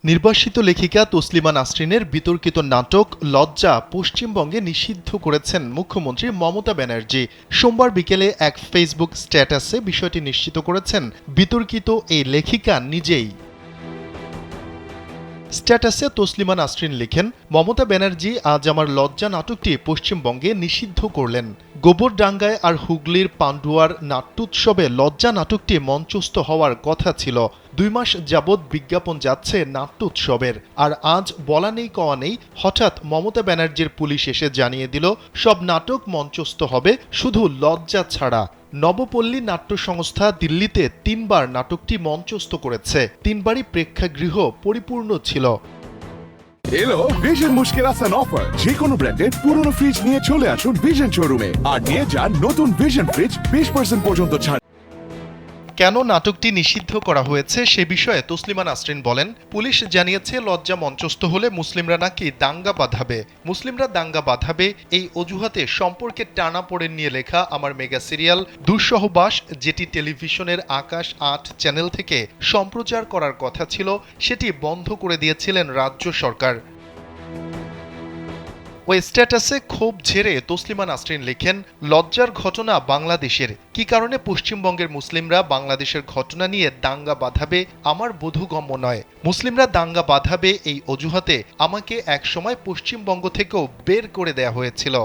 নির্বাসিত লেখিকা তসলিমা নাসরিনের বিতর্কিত নাটক লজ্জা পশ্চিমবঙ্গে নিষিদ্ধ করেছেন মুখ্যমন্ত্রী মমতা ব্যানার্জি। সোমবার বিকেলে এক ফেসবুক স্ট্যাটাসে বিষয়টি নিশ্চিত করেছেন বিতর্কিত এই লেখিকা নিজেই। স্ট্যাটাসে তসলিমা নাসরিন লিখেন, মমতা ব্যানার্জি আজ আমার লজ্জা নাটকটি পশ্চিমবঙ্গে নিষিদ্ধ করলেন। গোবরডাঙ্গায় আর হুগলির পান্ডুয়ার নাট্যোৎসবে লজ্জা নাটকটি মঞ্চস্থ হওয়ার কথা ছিল। 2 মাস যাবৎ বিজ্ঞাপন যাচ্ছে নাট্যোৎসবের, আর আজ বলা নেই কওয়া নেই হঠাৎ মমতা ব্যানার্জির পুলিশ এসে জানিয়ে দিল সব নাটক মঞ্চস্থ হবে, শুধু লজ্জা ছাড়া। নবপল্লী নাট্য সংস্থা দিল্লিতে 3 বার নাটকটি মঞ্চস্থ করেছে, 3 বারই প্রেক্ষাগৃহ পরিপূর্ণ ছিল। এলো ভিশন মুশকিল আসান অফার। যে কোনো ব্র্যান্ডের পুরনো ফ্রিজ নিয়ে চলে আসুন ভিশন শোরুমে আর নিয়ে যান নতুন ভিশন ফ্রিজ 20% পর্যন্ত ছাড়। কেন নাটকটি নিষিদ্ধ করা হয়েছে সে বিষয়ে তসলিমা নাসরিন বলেন, পুলিশ জানিয়েছে লজ্জা মঞ্চস্থ হলে মুসলিমরা নাকি দাঙ্গা বাঁধাবে। মুসলিমরা দাঙ্গা বাঁধাবে এই অজুহাতে সম্পর্কে টানাপোড়েন নিয়ে লেখা আমার মেগা সিরিয়াল দুঃসহবাস, যেটি টেলিভিশনের আকাশ 8 চ্যানেল থেকে সম্প্রচার করার কথা ছিল, সেটি বন্ধ করে দিয়েছিলেন রাজ্য সরকার। ওই স্ট্যাটাসে ক্ষোভ ঝেড়ে তসলিমা নাসরিন লিখেন, লজ্জার ঘটনা বাংলাদেশের, কি কারণে পশ্চিমবঙ্গের মুসলিমরা বাংলাদেশের ঘটনা নিয়ে দাঙ্গা বাঁধাবে আমার বোধগম্য নয়। মুসলিমরা দাঙ্গা বাঁধাবে এই অজুহাতে আমাকে একসময় পশ্চিমবঙ্গ থেকেও বের করে দেয়া হয়েছিল।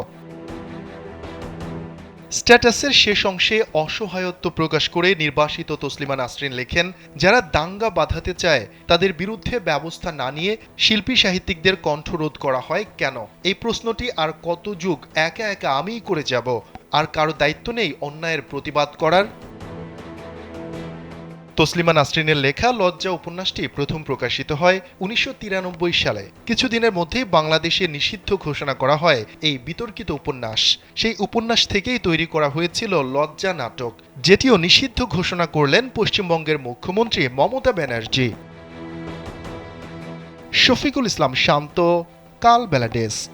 স্ট্যাটাসের শেষ অংশে অসহায়ত্ব প্রকাশ করে নির্বাসিত তসলিমা নাসরিন লেখেন, যারা দাঙ্গা বাঁধাতে চায় তাদের বিরুদ্ধে ব্যবস্থা না নিয়ে শিল্পী সাহিত্যিকদের কণ্ঠরোধ করা হয় কেন? এই প্রশ্নটি আর কত যুগ একা একা আমিই করে যাব? আর কারো দায়িত্ব নেই অন্যায়ের প্রতিবাদ করার? তসলিমা নাসরিনের লেখা লজ্জা উপন্যাসটি প্রথম প্রকাশিত হয় 1993 সালে। কিছুদিনের মধ্যেই বাংলাদেশে নিষিদ্ধ ঘোষণা করা হয় এই বিতর্কিত উপন্যাস। সেই উপন্যাস থেকেই তৈরি করা হয়েছিল লজ্জা নাটক, যেটিও নিষিদ্ধ ঘোষণা করলেন পশ্চিমবঙ্গের মুখ্যমন্ত্রী মমতা ব্যানার্জি। শফিকুল ইসলাম শান্ত, কালবেলা ডেস্ক।